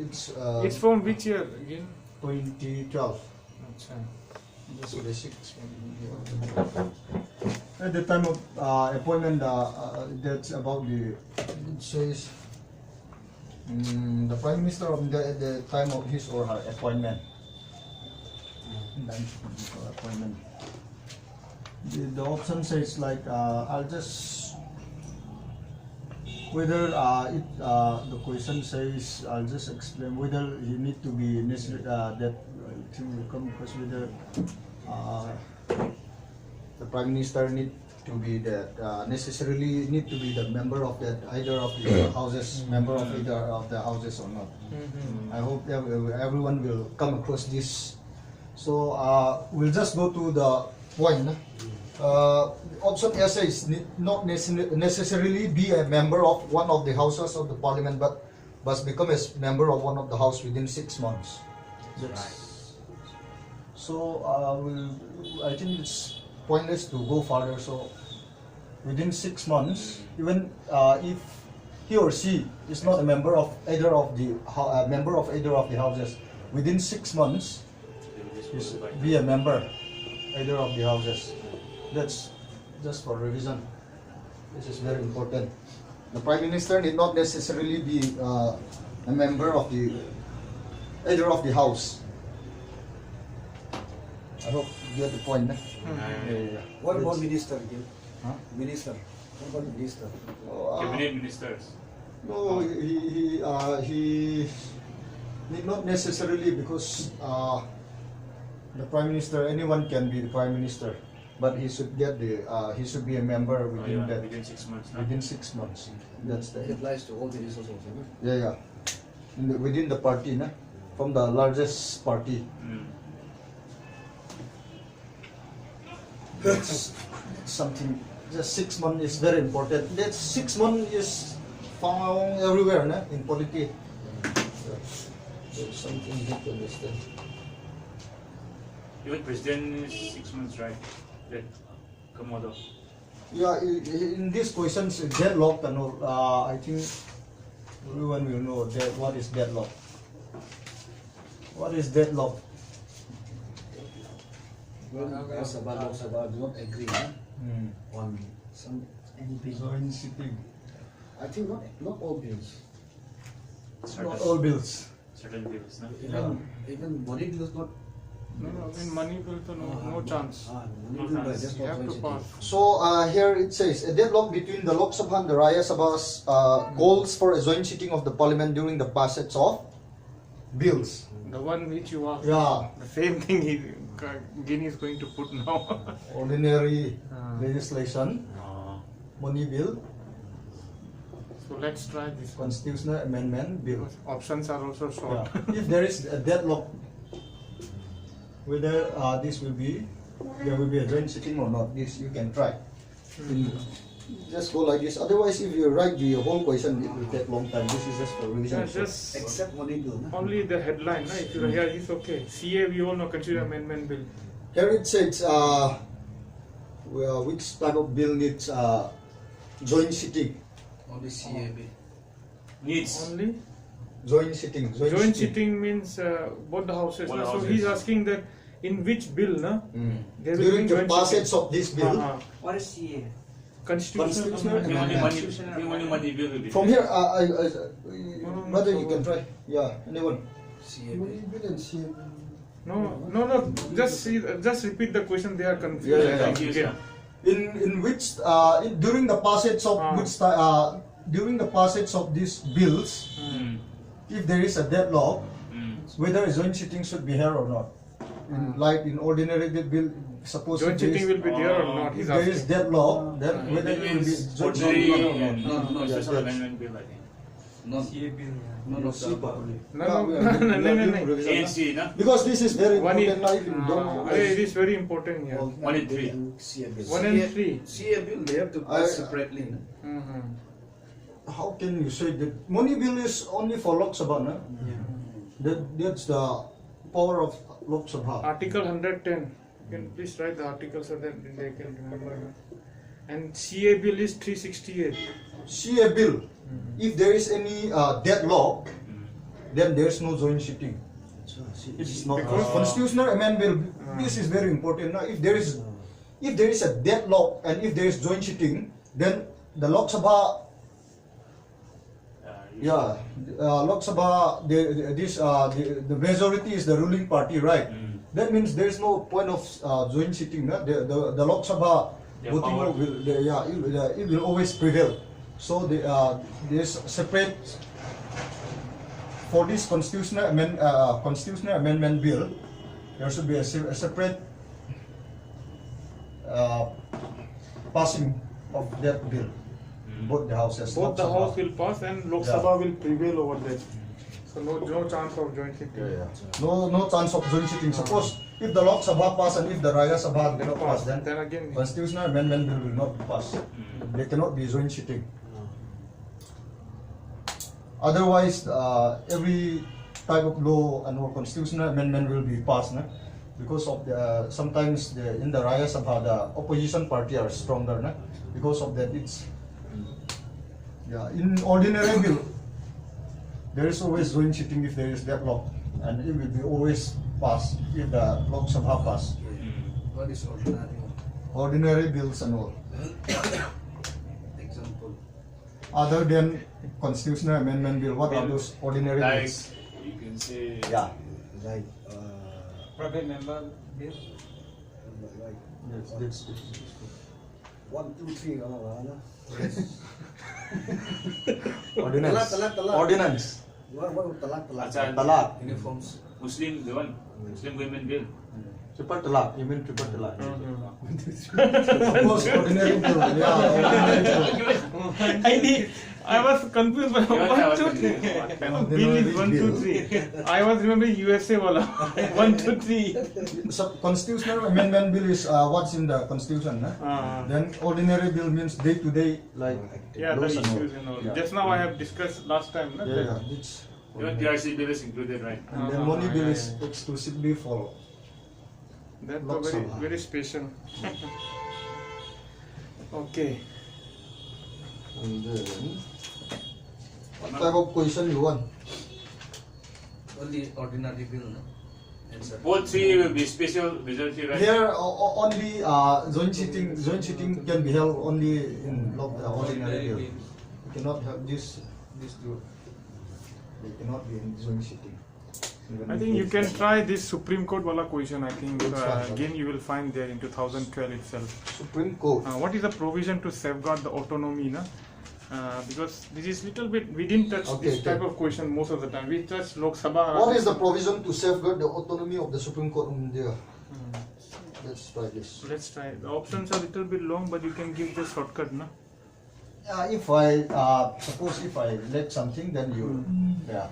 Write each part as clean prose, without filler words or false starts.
It's from which year again? 2012. Achha. So the 6. At the time of appointment, that's about the. It says the Prime Minister at the time of his or her appointment. Appointment. The option says like I'll just whether the question says I'll just explain whether you need to be necessary that it will come across whether the Prime Minister need to be that necessarily need to be the member of that either of the houses, member of either of the houses or not. I hope everyone will come across this. So we'll just go to the point. Option A says not necessarily be a member of one of the houses of the parliament, but must become a member of one of the house within 6 months. That's, so I think it's pointless to go further. So within 6 months, even if he or she is not a member of either of the houses, within 6 months, be a member either of the houses. That's just for revision. This is very important. The Prime Minister need not necessarily be a member of either of the house. I hope you get the point. Yeah. What about minister? Huh? Minister. What about minister? Cabinet ministers. No, he need not necessarily because the Prime Minister, anyone can be the Prime Minister, but he should get he should be a member within that within 6 months. within 6 months. That's It the applies to all ministers also. No? yeah. Within the party, from the largest party. That's something. Just 6 months is very important. That 6 months is found everywhere, in polity. That's something you need to understand. Even president is 6 months, right? That Komodo. Yeah, in these questions, deadlock and all, I think everyone will know that what is deadlock. What is deadlock? When Lok Sabha do not agree on some any bill. Joint sitting. I think not all bills. Not all bills. Certain bills, no? Even money bills not. No, in money bill, no chance. Money bill, but just You not have to joint pass. So here it says a deadlock between the Lok Sabha and the Raya Sabha's calls for a joint sitting of the parliament during the passage of bills. The one which you asked. Yeah, The same thing Guinea is going to put now. ordinary legislation, money bill, So let's try this one. constitutional amendment bill. Because options are also short. Yeah. If there is a deadlock, whether there will be a joint sitting or not, this you can try. Just go like this. Otherwise, if you write the whole question, it will take long time. This is just for revision. Yeah, just except money bill. No? only the headline. If you hear it's okay. CA we all know consider amendment bill. Here it says which type of bill needs joint sitting. Only CAB. Needs. Only Joint sitting. joint sitting means both the houses. Both the So houses. he's asking that in which bill, there will During be the joint passage sitting. of this bill. What is CA? Constitutional Only amendment. money bill will be. From here, no, whether you so- can try. Yeah, anyone. CAB. No. Just repeat the question. They are confused. Yeah. Thank you, Okay. sir. In which during the passage of during the passage of these bills, if there is a deadlock, whether a joint sitting should be here or not. Like in ordinary bill, suppose Joint if there sitting is, will be there or not? He's there is asking. deadlock, then whether it will be joint sitting or not. No, Yeah, special that's- amendment bill, I think. No, see properly. No. ANC, no? Because this is very One important. in, If you don't, it is very important here. 1 in 3. CAB. 1 and 3. CAB they have to pass separately. No? how can you say that money bill is only for Lok Sabha? No? That's the power of Lok Sabha. Article 110. You can please write the article so that they can remember. And CA bill is 368. See a bill. If there is any deadlock, then there's no joint sitting. It's not Because- constitutional amendment. This is very important. Now, if there is a deadlock and if there is joint sitting, then the Lok Sabha, Lok Sabha, the majority is the ruling party, right? That means there is no point of joint sitting. The Lok Sabha Their voting power. it will always prevail. So there's separate for this constitutional amendment bill. There should be a separate passing of that bill. Both the houses. Both Lok the Sabha. house will pass and Lok Yeah. Sabha will prevail over that. So no chance of joint sitting. No chance of joint sitting. Suppose if the Lok Sabha pass and if the Rajya Sabha Then cannot pass, then Then again, constitutional amendment bill will not pass. They cannot be joint sitting. Otherwise, every type of law and or constitutional amendment will be passed, nah? Because of sometimes in the Rajya Sabha the opposition party are stronger, nah? Because of that it's in ordinary bill there is always joint sitting if there is deadlock, and it will be always passed if the Lok Sabha pass. What is ordinary? Ordinary bills and all. Example. Other than constitutional amendment bill, what are those ordinary Like, bills? you can say, Yeah. Like, Private member bill. like That's 1, 2, 3, ordinance. Talak. Ordinance. What talak? Acha, Talak. Uniforms. Muslim, the one, Muslim women bill. Triple talak. You mean triple talak? Mhm. Of course, ordinary bill. Yeah, ordinary bill. I was confused by Yeah, 1, 2, what 3. kind What kind of bill is 1, 2, 3? I was remembering USA wala. 1, 2, 3. So constitutional amendment bill is what's in the constitution. Nah? Then ordinary bill means day to day, like Yeah, the laws and all. issues and all. Yeah. Just now I have discussed last time. Na, Yeah, that- it's, Even PRC bill is included, right? and then money bill is exclusively for That's Lok very, Sabha. very special. Okay. and then what type of question you want? Only ordinary bill, no? Answer. Both three will be special majority, right? Here only joint sitting can be held only in ordinary bill. You cannot have this two. They cannot be in joint sitting. I think you can try this Supreme Court wala question. I think Which one? again you will find there in 2012 itself. Supreme Court. What is the provision to safeguard the autonomy, na? Because this is little bit, we didn't touch Okay, this okay. type of question most of the time. We touched Lok Sabha. What is the provision to safeguard the autonomy of the Supreme Court of India? Hmm. Let's try this. Let's try. The options are little bit long, but you can give the shortcut, na? If I suppose if I let something, then you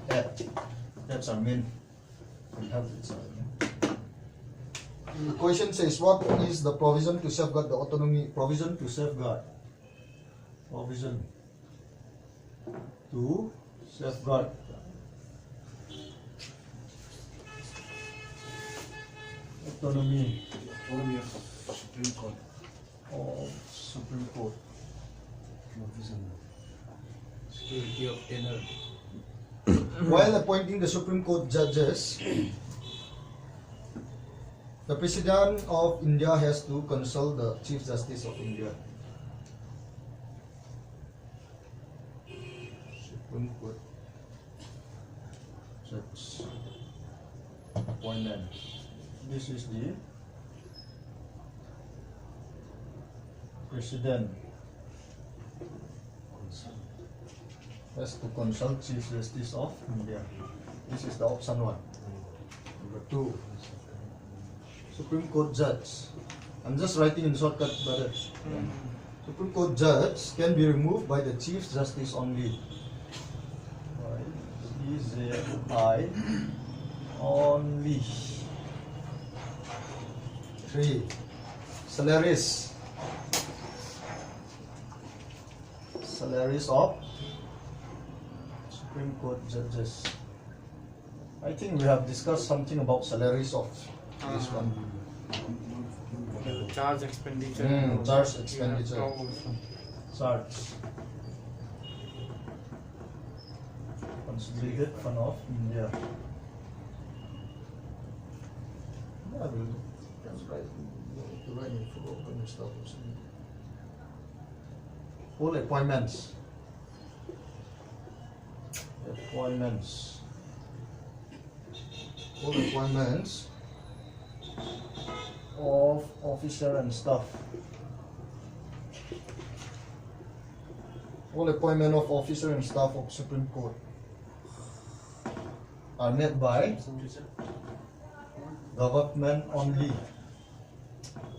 add. That's our main. We have it. The question says, what is the provision to safeguard the autonomy? Provision to safeguard. Provision to safeguard autonomy Autonomy of Supreme Court. of Supreme Court. Security of tenor. While appointing the Supreme Court judges, the President of India has to consult the Chief Justice of India. Supreme Court Judge appointment. This is the President has to consult Chief Justice of India. This is the option 1. Number 2, Supreme Court Judge. I'm just writing in shortcut, brother. Supreme Court Judge can be removed by the Chief Justice only. CJI only. 3. Salaries. Salaries of Supreme Court judges. I think we have discussed something about salaries of this one. Charge expenditure. Charge expenditure. Yeah, Charge. Consolidated Fund of India. Yeah, that's right. To write in full open stuff. All appointments. Appointments. All appointments of officer and staff. All appointment of officer and staff of Supreme Court are made by government only.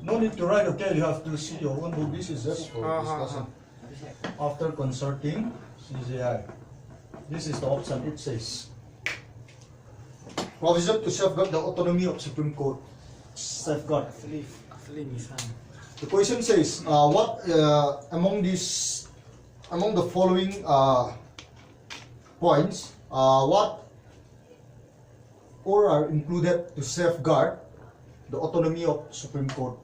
No need to write, okay, you have to see your own book. This is just for discussion. After consulting CJI. This is the option, it says. Provision to safeguard the autonomy of Supreme Court. Safeguard. The question says, what among the following points, what all are included to safeguard the autonomy of Supreme Court?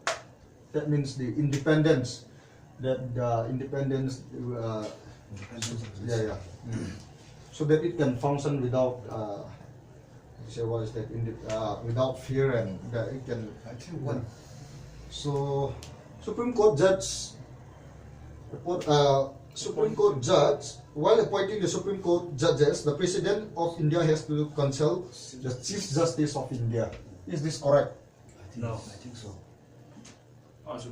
That means the independence. That the independence, so that it can function without, without fear, and that it can. I think one. So, Supreme Court judge, while appointing the Supreme Court judges, the President of India has to consult the Chief Justice of India. Is this correct? No, I think so. Oh, so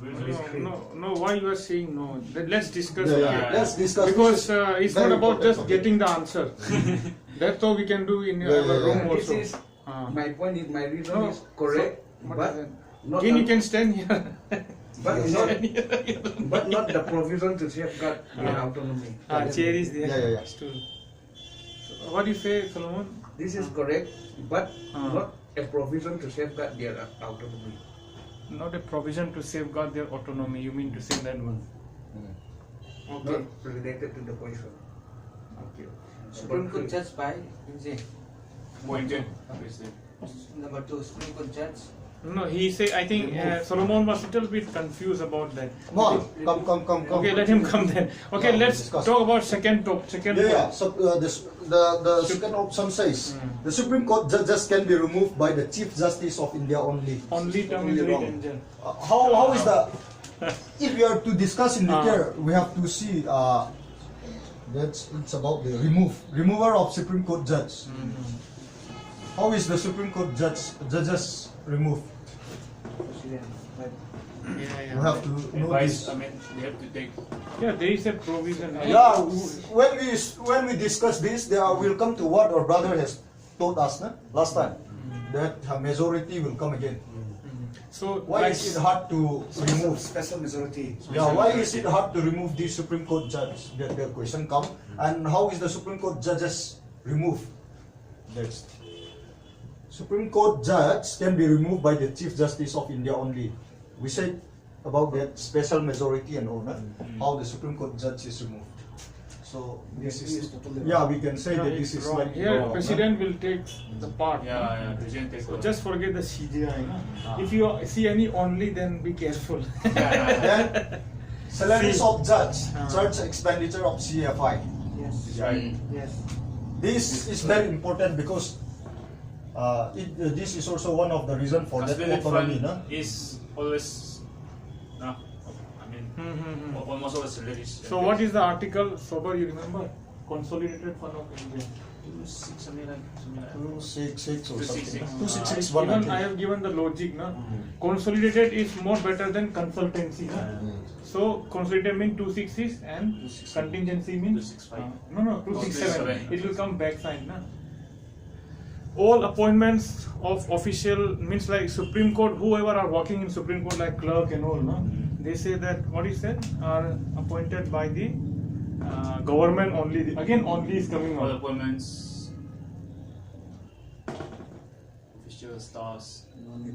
No, why you are saying no? Let's discuss. Let's discuss. Because it's not very about just important. getting the answer. That's all we can do in our room This also. is my point. Is my reason No, is correct, What but is it? not Again, the, you can stand here. but not the provision to safeguard their autonomy. Chair is there. Yeah. Stool. So, what do you say, Solomon? This is correct, but not a provision to safeguard their autonomy. Not a provision to safeguard their autonomy. You mean to say that one? Okay. Not related to the question. Okay. Supreme Court judge by Boyington. number 2 Supreme Court judge. No, he say. I think Solomon was a little bit confused about that. Come. Okay, let him come then. Okay, Yeah, let's discuss. talk about second top. Second. Yeah. So the second option says the Supreme Court judges can be removed by the Chief Justice of India only. Only term is very danger. How is the? If we are to discuss in detail, we have to see. It's about the remover of Supreme Court judge. How is the Supreme Court judges removed? Yeah. We have to know Advice, this. I mean, they have to take. Yeah, there is a provision. Yeah, when we discuss this, there will come to what our brother has told us last time, that a majority will come again. So Why is it hard to remove? Special majority. Yeah, why is it hard to remove the Supreme Court judge? That the question come, and how is the Supreme Court judges removed? Next. Supreme Court judge can be removed by the Chief Justice of India only. We said about that special majority and all that, how the Supreme Court judge is removed. So this is, yeah, we can say that this is wrong. like Here, wrong, President will take the part. Yeah, President takes So over. just forget the CGI. If you see any only, then be careful. Then salaries of judge, church expenditure of CFI. Yes. Right. Yes. This is very important because this is also one of the reasons for that Consolidated autonomy. fund No? is always, I mean, almost always salaries. So what is the article? Sober, you remember? Consolidated Fund of India. 266 or 266. something. 266 Even I have given the logic. No? Consolidated is more better than consultancy. No? So consolidated means 266 and 266. contingency means 265. no 267. 267. It will come backside. No? All appointments of official means like Supreme Court, whoever are working in Supreme Court like clerk and all, no? They say that what is said are appointed by the government only. Again, only is coming All out. appointments, official stars. Only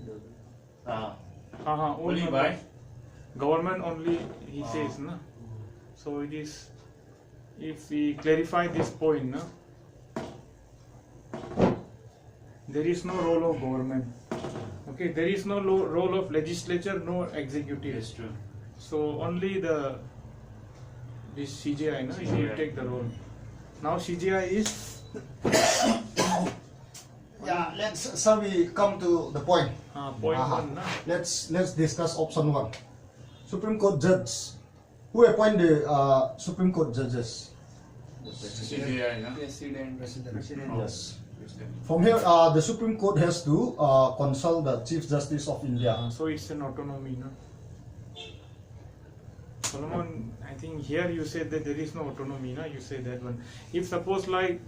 Only by government only. He says, no. So it is. If we clarify this point, no. There is no role of government. Okay, there is no role of legislature, no executive. That's true. So only this CJI, no, it will CJI. take the role. Now CJI is Yeah, shall we come to the point? Point Aha. one, na? Let's discuss option 1. Supreme Court judge. Who appoint the Supreme Court judges? CJI, no? President. Yes. From here, the Supreme Court has to consult the Chief Justice of India. So it's an autonomy, no? Solomon, I think here you said that there is no autonomy, no? You say that one. If suppose like,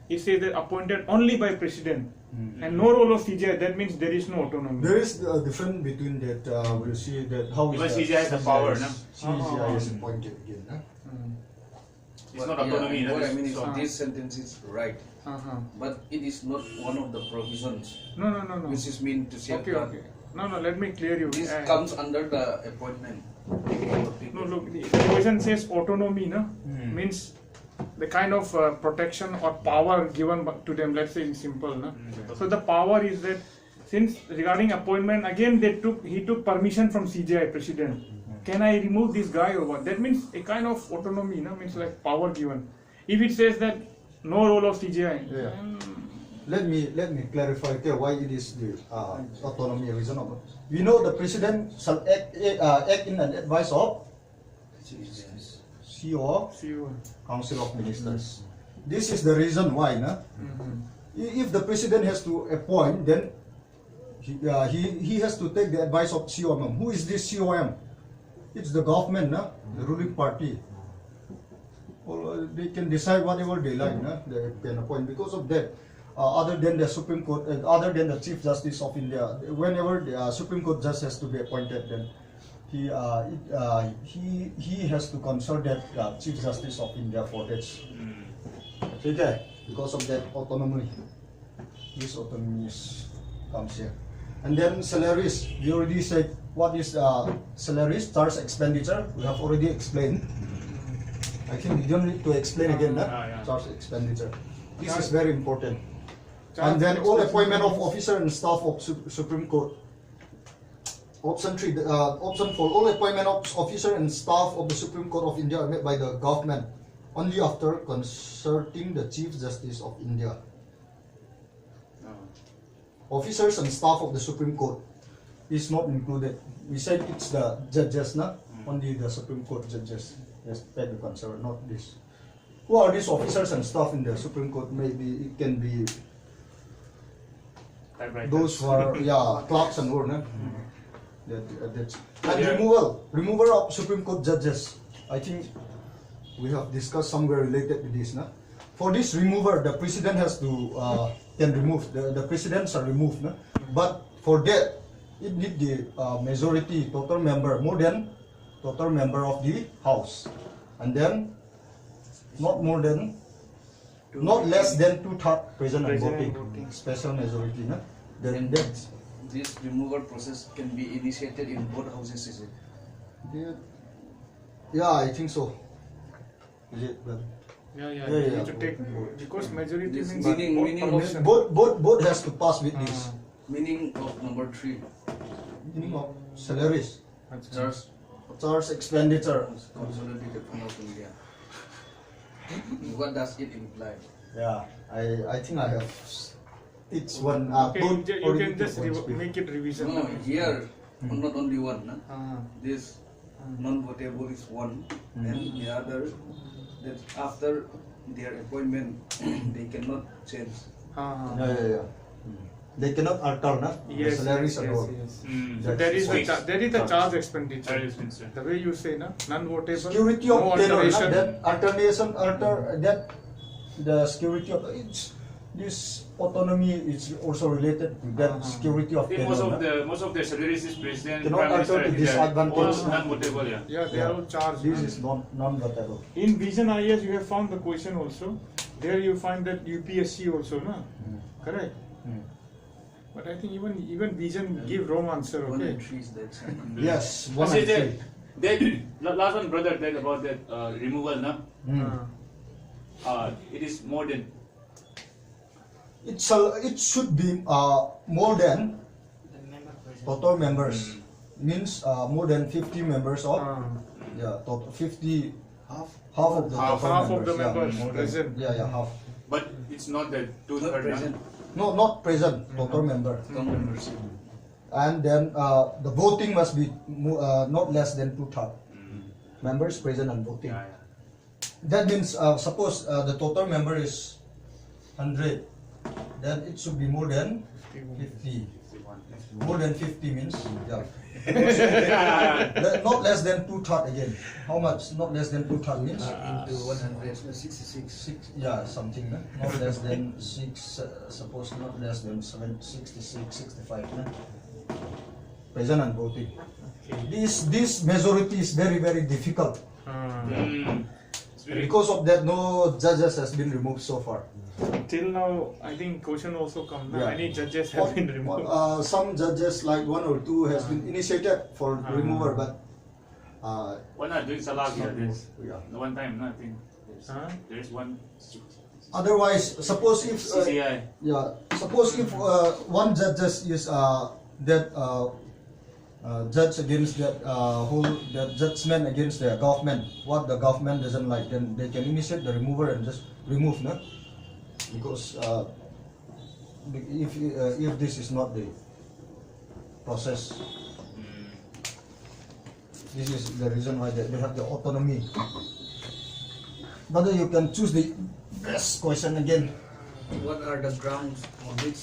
if say that appointed only by president and no role of CJI, that means there is no autonomy. There is a difference between that. We'll see that how is Because the CJI has the power, no? CJI is appointed again. Huh? It's not autonomy, no? What I mean is, So- this sentence is right, but it is not one of the provisions No. which is meant to Okay, safeguard. okay. No, let me clear you. This comes under the appointment. No, look, the question says autonomy, no? Means the kind of protection or power given to them, let's say in simple, no? So the power is that since regarding appointment, again he took permission from CJI president. Can I remove this guy or what? That means a kind of autonomy, no? Means like power given. If it says that no role of CJI, Yeah. Let me clarify here why it is the autonomy reasonable. We know the president shall act in an advice of CEO, see you. Council of Ministers. This is the reason why, no? If the president has to appoint, then he has to take the advice of COM. Who is this COM? It's the government, no? The ruling party. Well, they can decide whatever they like, no? They can appoint. Because of that, other than the Supreme Court, other than the Chief Justice of India, whenever the Supreme Court judge has to be appointed, then he has to consult that Chief Justice of India for this. Okay, because of that autonomy, this autonomy comes here. And then salaries, we already said what is salaries, charge expenditure. We have already explained. I think we don't need to explain again, yeah. charge expenditure. This is very important. Charge And then all expenditure. appointment of officer and staff of Supreme Court. Option 3, option 4, all appointment of officer and staff of the Supreme Court of India are made by the government only after consulting the Chief Justice of India. Officers and staff of the Supreme Court is not included. We said it's the judges, not only the Supreme Court judges. Yes, take the concern, not this. Who are these officers and staff in the Supreme Court? Maybe it can be those who are clerks and all, no? That's and removal of Supreme Court judges. I think we have discussed somewhere related to this, no? For this remover, the president has to can remove the presidents are removed, no? But for that, it need the majority total member more than total member of the house, and then not less than 2/3 present and voting. Special majority, no? Then And that's this removal process can be initiated in both houses, is it? yeah, I think so. Is it? Well, Yeah, Yeah, you yeah. need to take because majority This means meaning both of option. both has to pass with this. Meaning of number 3, Meaning of salaries, charge expenditure. consolidated fund of India. What does it imply? Yeah, I think I have. It's one. Okay, don't you already can just took one speech. make it revision. No, here not only one. No? Ah. This non-votable is one, and the other that after their appointment they cannot change. Yeah. They cannot alter, na? Yes, The salaries yes, and yes, all. yes. That's There is fixed. the charge expenditure. That is fixed. The way you say, na, non-votable, Security no of tenor, na? alteration. That alternation, that the security of this autonomy is also related to that security I of think tenor. most of the salaries is president, Cannot prime minister, alter to and they're disadvantage, all no? non-votable, yeah. Yeah, they are all charged. This na. is non-votable. In Vision IAS, you have found the question also. There you find that UPSC also, na? Correct. But I think even Vision give wrong answer. 1 Okay. and 3 is that. Yes, But one see and that, three. last one brother said about that removal, no? It is more than It should be more than total members. Means more than 50 members of total 50 half of the total Half of the members. members more than- present. Yeah, half. But it's not the Not two-third. present. No, not present, total member. Members. And then the voting must be not less than 2/3 members present and voting. Yeah, yeah. That means suppose the total member is 100, then it should be more than 50. 51. More than 50 means yeah. Yeah. Not less than 2/3 again. How much? Not less than 2/3 means Into 166. yeah, something. Not less than 6. Suppose not less than 66, 65. Present and voting. This majority is very difficult. It's very Because of that, no judges has been removed so far. Till now, I think question also come. Yeah. Many judges have been removed. Some judges, like 1 or 2, has been initiated for removal, but one are doing salah here. There's yeah. one time, no, I think Huh? there's one Otherwise, suppose if CCI. suppose if one judges is that judge against that that judgment against the government, what the government doesn't like, then they can initiate the remover and just remove, no? Because if this is not the process, this is the reason why they have the autonomy. But you can choose the best question again. What are the grounds on which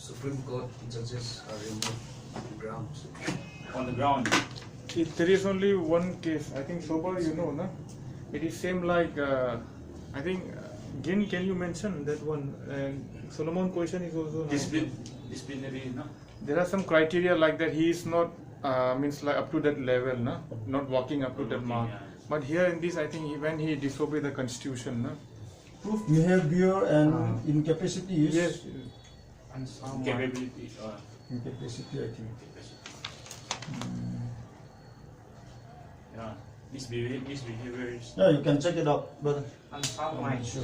Supreme Court judges are removed? Grounds. On the ground. There is only one case. I think Soba, you know, no? It is same like I think. Gin, can you mention that one? Solomon question is also Disciplinary, no? there are some criteria like that. He is not means like up to that level, no? Not walking up to that mark. Yeah. But here in this, I think when he disobeyed the constitution, no? Proof behavior and incapacity is Yes. And some Capability. incapacity, I think. Yeah. Misbehavior is. Yeah, you can check it out, but And some I'm might. not sure.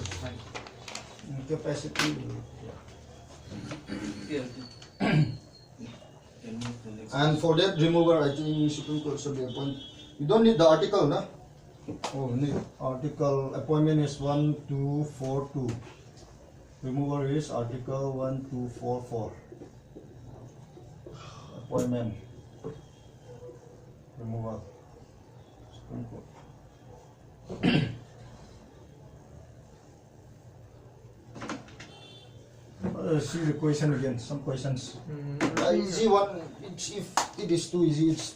Incapacity. Yeah. Can move to next. And for that remover, I think Supreme Court should be appointed. You don't need the article, no? Oh, need article. Appointment is 1242. Remover is article 1244. Appointment. Removal. Supreme Court. See the question again. Some questions. Easy one. If it is too easy, it's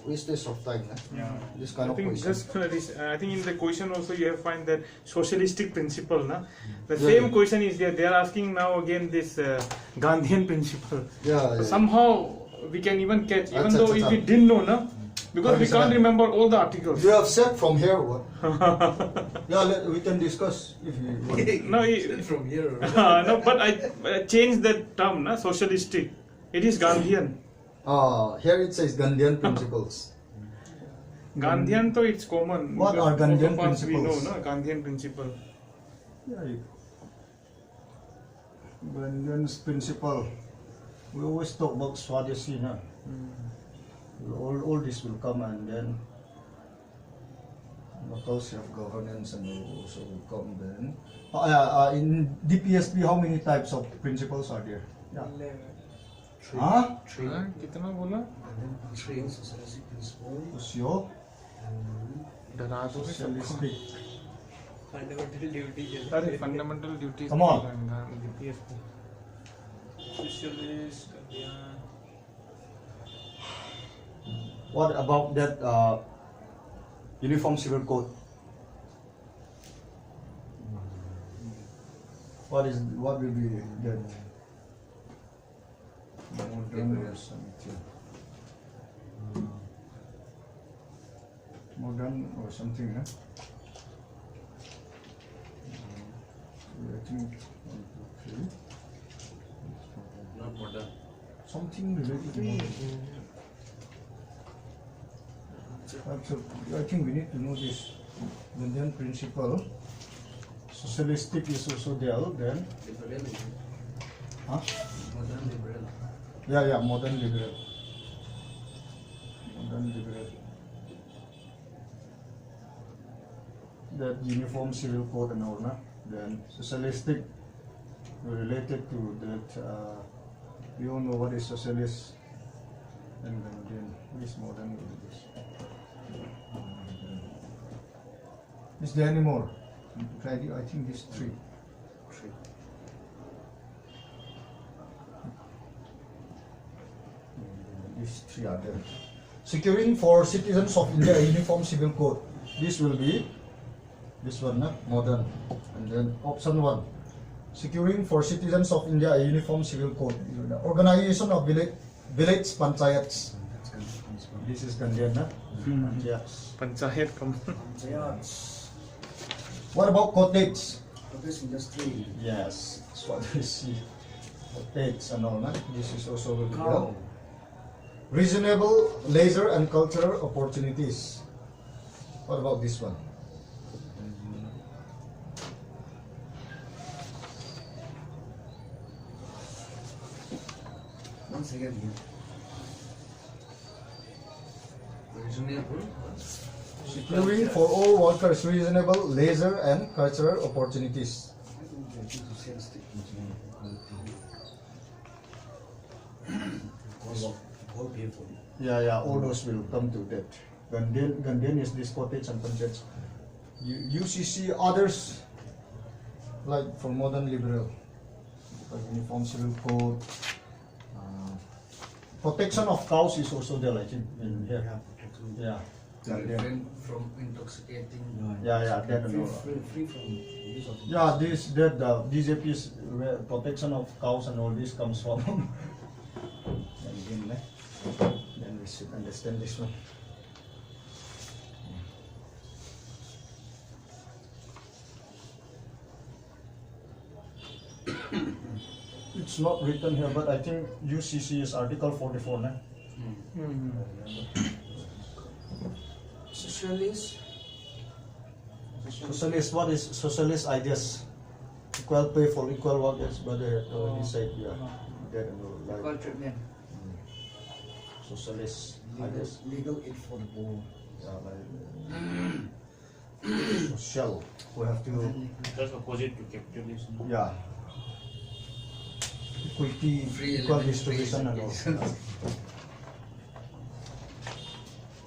wastage of time. Yeah. This kind I of think question. just this, I think in the question also you have find that socialistic principle, na? The Yeah, same yeah. question is there. They are asking now again this Gandhian principle. Yeah. So somehow we can even catch, even Acha, though acha, if we acha. didn't know, na? Because we Acha, can't acha. remember all the articles. You have said from here what? Yeah, we can discuss if you want. No, From here. no, but I changed that term, na? Socialistic. It is Gandhian. Here it says Gandhian principles. Gandhian, though it's common. What because are Gandhian both of us we know, principles? na? Gandhian principle. Yeah, Gandhian's principle. We always talk about Swadesi, na? All this will come, and then local self-governance and also will come then. In DPSP, how many types of principles are there? Yeah. Huh? Three. हाँ, कितना बोला? Three socialistic principle. Socio, डरा दो रे सबको। socialistic. Fundamental duty. अरे fundamental duties Come on. DPSP socialist What about that uniform civil code? What will be that? Modern or something. Modern or something, huh? I think 1, 2, 3. Not modern. Something related to modern. I think we need to know this Gandhian principle. Socialistic is also there, then. Liberal. Huh? Modern liberal. Yeah, modern liberal. Modern liberal. That uniform civil code and all, na? Then socialistic related to that. We all know what is socialist. And then is modern English. Is there any more? I think these three. These three are there. Securing for citizens of India a uniform civil code. This will be this one, modern. And then option 1. Securing for citizens of India a uniform civil code. The organization of village panchayats. This is Gandian, panchayats. Panchayat Panchayats, What about cottages? cottage industry, Yes, that's what we see. Cottages and all that. This is also will be there. cow, Reasonable leisure and cultural opportunities. What about this one? once again here. Reasonable. Securing for all workers reasonable leisure and cultural opportunities. I think they think to sell stick all pay for it. Yeah, all those will come to that. Gandian is this cottage and panchayats. UCC others like for modern liberal, like uniform civil code. Protection of cows is also there, like in here. Yeah. To refrain from intoxicating. Yeah, that and all. Free from use of Yeah, that the DJP's protection of cows and all this comes from. Then we should understand this one. It's not written here, but I think UCC is Article 44, nah? socialist. Socialist, what is socialist ideas? Equal pay for equal work, yes, but they already said, yeah. That and all, like, Equal treatment. socialist ideas. Legal aid for the poor. Yeah, like social. We have to, That's opposite to capitalism. yeah. Equity, Free equal element, distribution and all. free Yeah.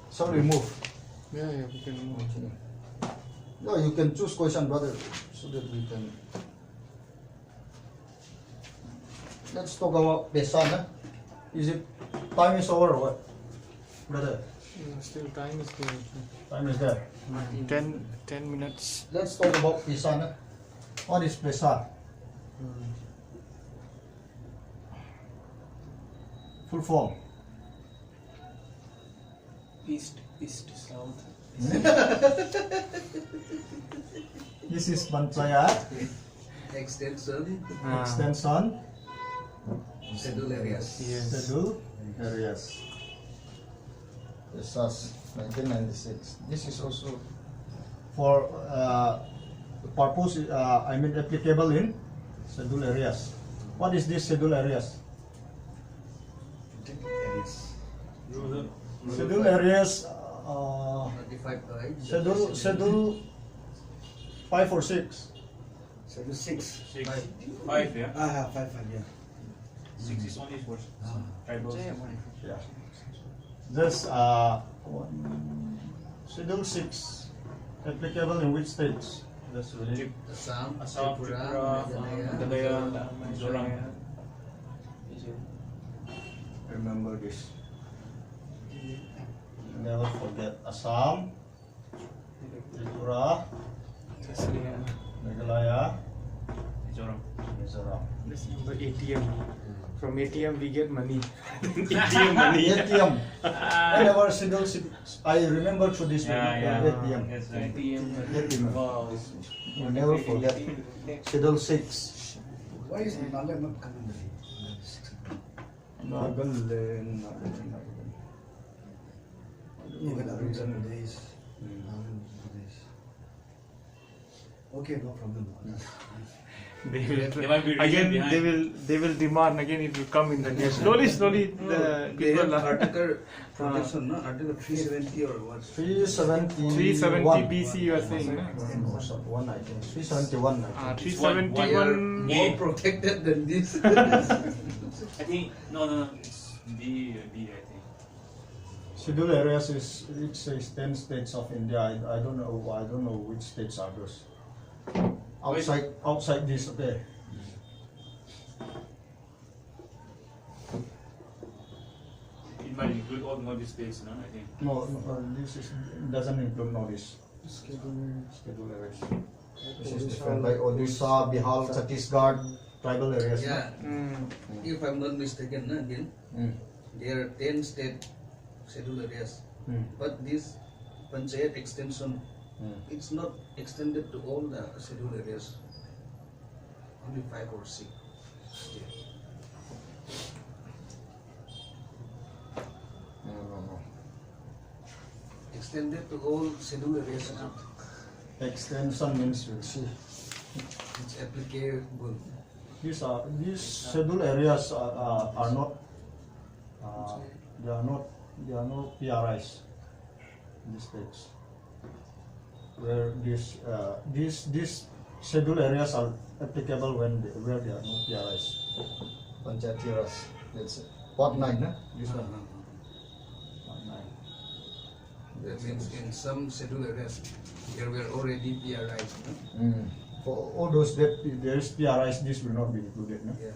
So remove. Yeah, we can move. No, you can choose question, brother, so that we can. Let's talk about pesan. Is it time is over or what, brother? Still time is there. Time is there. 10 minutes. Let's talk about pesan. What is pesan? Full form. East, south. This is panchayat Extension, extension schedule areas. Yes. schedule areas. Pesas 1996. This is also for the purpose. I mean applicable in schedule areas. What is this schedule areas? Areas. Schedule areas. Notified by Schedule 5 or 6. Schedule 6. 6, 5, yeah. 5, yeah. 6 is only for tribals. Yeah. This schedule 6 applicable in which states? That's really. Assam, Assam, Tripura, Meghalaya, Mizoram. Remember this. Never forget Assam, Tripura, Meghalaya, Mizoram. Mizoram. This number ATM. From ATM we get money. ATM. Whenever schedule 6, I remember through this one. ATM. Yes, right. ATM. Wow. You never forget. Schedule 6. Why is Nagaland not coming? Nagaland. Even Arunachal days. Okay, no problem. They will They might be reason again. behind. They will demand again. It will come in the news. Slowly, the They have people are. article protection, no? Article 370 or what? 370. 370 BC. You are saying, no? One, I think. 371. I think. 371. More protected than this. I think no. It's B. I think. Scheduled areas is it says 10 states of India. I don't know which states are those. Outside this, okay. It might include all Nordic states, no? I think. No, this doesn't include Northeast. Scheduled areas. This is different. Like Odisha, Bihar, Chhattisgarh, tribal areas. no? Yeah, if I'm not mistaken, no, again, there are 10 state scheduled areas. But this Panchayat extension, it's not extended to all the scheduled areas. Only 5 or 6. No. Extended to all scheduled areas. Extension means you see. It's applicable. These scheduled areas are not. They are not PRIs in the states. Where these scheduled areas are applicable where there are no PRIs. Panchayat areas. That's it. Part 9, no? This one. Part 9. That means in some scheduled areas, there were already PRIs. No? For all those that there is PRIs, this will not be included. No? Yeah.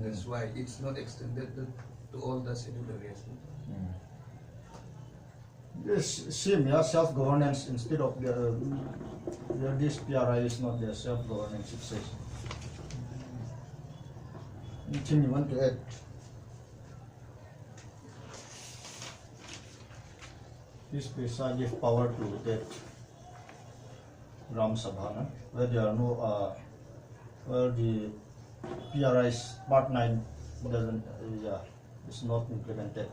That's why it's not extended to all the scheduled areas. No? This same, self-governance instead of this PRI is not their self-governance, it says. Anything you want to add? This PESA give power to that Gram Sabha, no? Where there are no, where the PRI's Part 9 doesn't, is not implemented.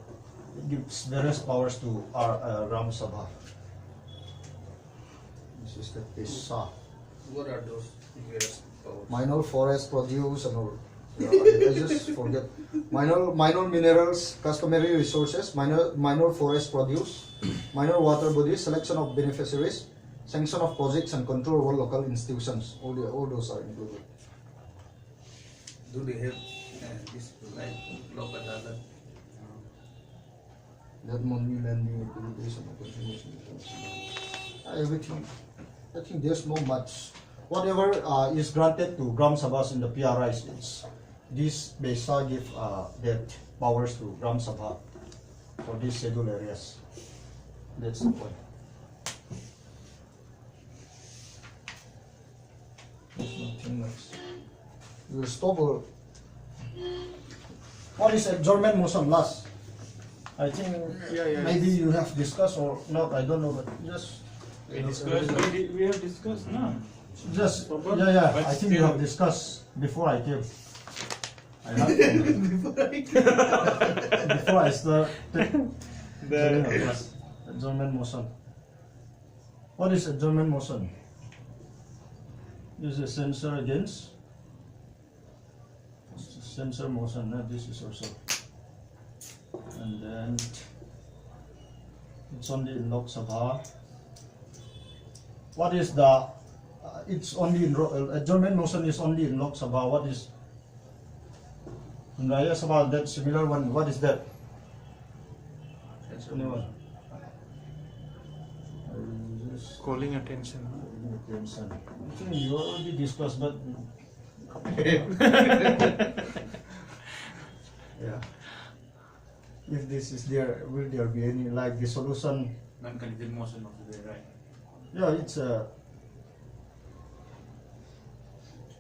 It gives various powers to our Gram Sabha. This is the PESA. What are those various powers? Minor forest produce and all. I just forget. Minor minerals, customary resources, minor forest produce, minor water bodies, selection of beneficiaries, sanction of projects and control over local institutions. All those are included. Do they have this like Lok Adalat? That money lending utilization opportunities. Everything. I think there's no much. Whatever is granted to Gram Sabhas in the PRIs, it's this PESA give that powers to Gram Sabha for these scheduled areas. That's the point. There's nothing else. You stop or what is adjournment motion last? I think maybe you have discussed or not, I don't know, but just We discussed. We have discussed, no? just But I think you still- have discussed before I came. I have before I start the adjournment motion. What is adjournment motion? This is censor against censor motion. This is also, and then it's only in Lok Sabha. What is the? It's only in adjournment motion is only in Lok Sabha. What is in Rajya Sabha? That similar one. What is that? Anyone? Just Calling attention. attention. I think you already discussed, but yeah. If this is there, will there be any like dissolution? Non-candidate motion of the day, right? Yeah, it's a.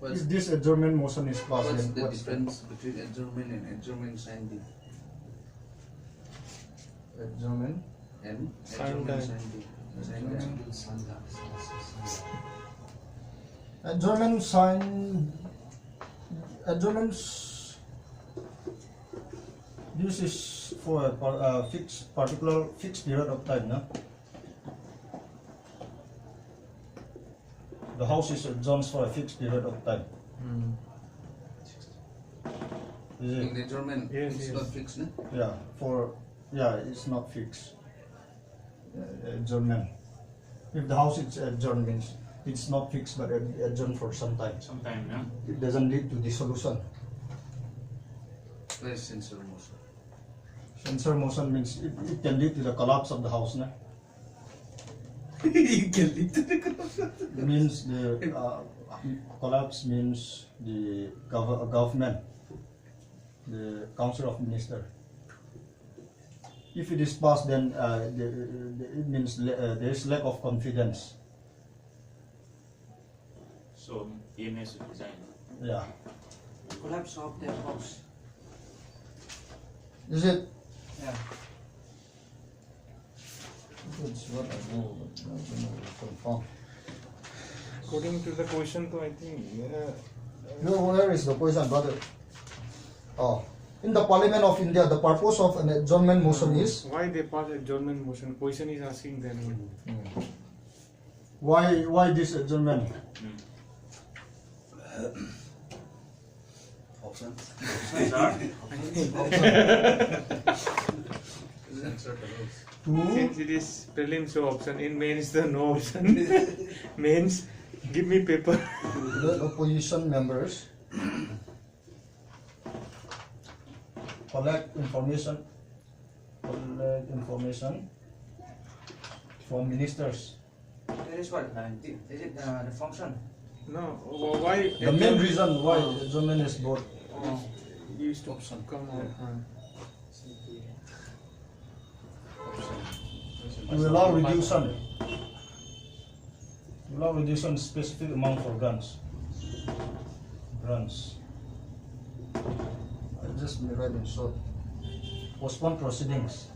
What's, If this adjournment motion is passed, what's then the what's difference between adjournment and adjournment signing adjournment? and Sign adjournment time. signing? Adjournment sign. Adjournments. This is for a fixed period of time, no? the house is adjourned for a fixed period of time. Is In it? the German, Yes, it's yes. not fixed, no? Yeah, it's not fixed. Adjournment. If the house is adjourned means it's not fixed but adjourned for some time. Sometime, yeah. It doesn't lead to dissolution. Where is censor motion? Censor motion means it can lead to the collapse of the house. Na? You can lead to the Means the collapse means the government, the council of minister. If it is passed, then it means there is lack of confidence. So EMS should resign. Yeah. Collapse of the house. Is it? Yeah. That's what I know, but I don't know confirm. According to the question, so I think Where is the question, brother? Oh, in the Parliament of India, the purpose of an adjournment motion is why they pass adjournment motion. Question is asking them. why this adjournment? Option. Since it is prelim, so option in mains the no option. Mains, give me paper. The opposition members collect information from ministers. That is what? Is it the function? No, why? The main reason why adjournment is brought. Used to come on. To allow reduction specific amount for grants. I just write in short. Postpone proceedings.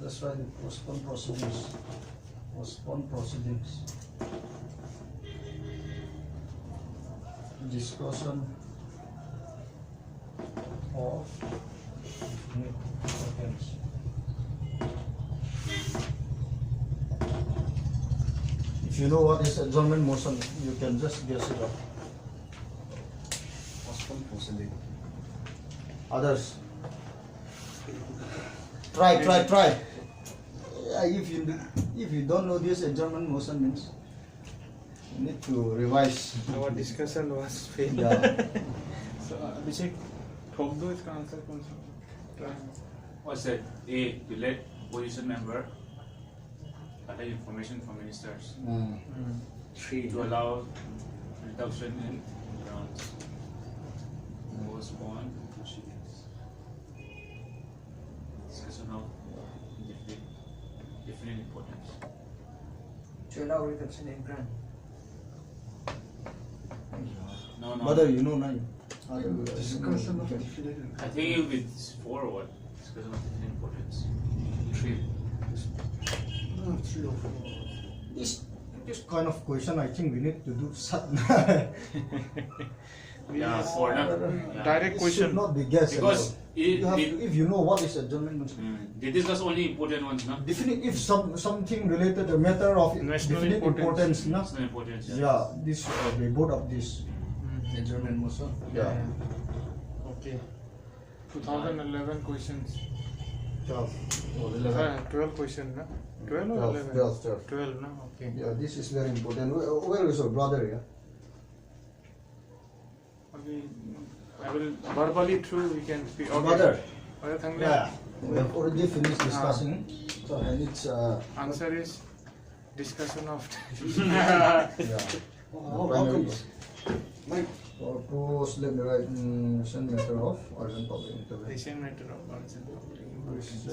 Let's write it. Postpone proceedings. Discussion of importance. If you know what is adjournment motion, you can just guess it up. Postpone proceeding. Others, try. If you don't know this adjournment motion means you need to revise. Our discussion was failed. Yeah. So Abhishek, ठोक दो इसका answer कौन सा? Try. What's that? A. To let opposition member gather information from ministers. To allow reduction in grants. Postpone proceedings. Discussion of definite importance. To allow reduction in grant. No. Brother, you know now. Discussion of I think it will be 4 or what? Discussion of definite importance. 3. This kind of question, I think we need to do Yeah, 4. Yeah. Direct It question. should not be guessed. Because if you know what is adjournment motion. they discuss only important ones, no? Definitely, if something related a matter of National definite importance, no? National importance. Yeah, this they both of this. Adjournment motion. Yeah. Okay. 2011 questions. 12 or 11. 12 question, na? 12 or 11? 12. 12, na? Okay. Yeah, this is very important. Where is your brother? Yeah. Okay. I will verbally through we can speak. Okay. Brother. Yeah. We have already finished discussing. So and it's Answer is discussion of. yeah. How come? Mike. Purpose, let me write matter of urgent public intervention. Asian matter of urgent public interest.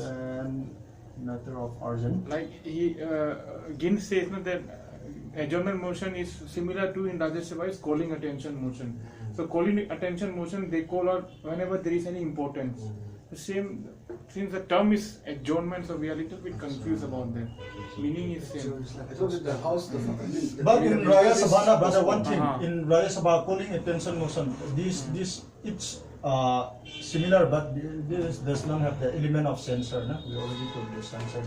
Matter of urgent. Like he Gin says no, that adjournment motion is similar to in Rajya Sabha is calling attention motion. So calling attention motion they call out whenever there is any importance. The same since the term is adjournment, so we are a little bit confused about that. Meaning is same. I thought that the house, But in Raya Sabha, brother, one thing Uh-huh. in Raya Sabha calling attention motion, this it's similar, but this does not have the element of censor. No? We already told this censor.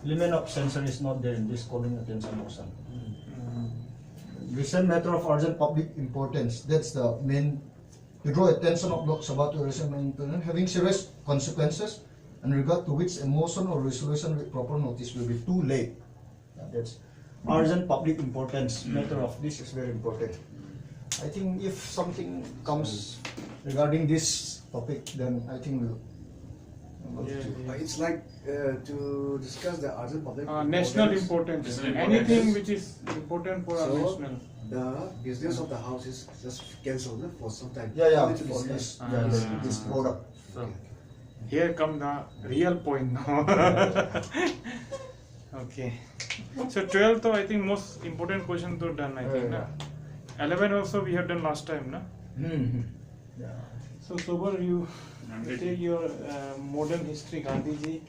Element of censor is not there in this calling attention motion. Recent matter of urgent public importance. That's the main. To draw attention of Lok Sabha to recent matter having serious consequences, in regard to which a motion or resolution with proper notice will be too late. That's urgent public importance. Matter of this is very important. I think if something comes regarding this topic, then I think we'll. It's like to discuss the urgent public National importance. National Anything importance. which is important for our So national. the business of the house is just cancelled for some time. Yeah, Only to for discuss. this product. So, here come the real point now. Okay. So 12th, I think most important question to done. I think. Na? 11 also we have done last time, na? Yeah. So Sobar, you take your modern history, Gandhiji.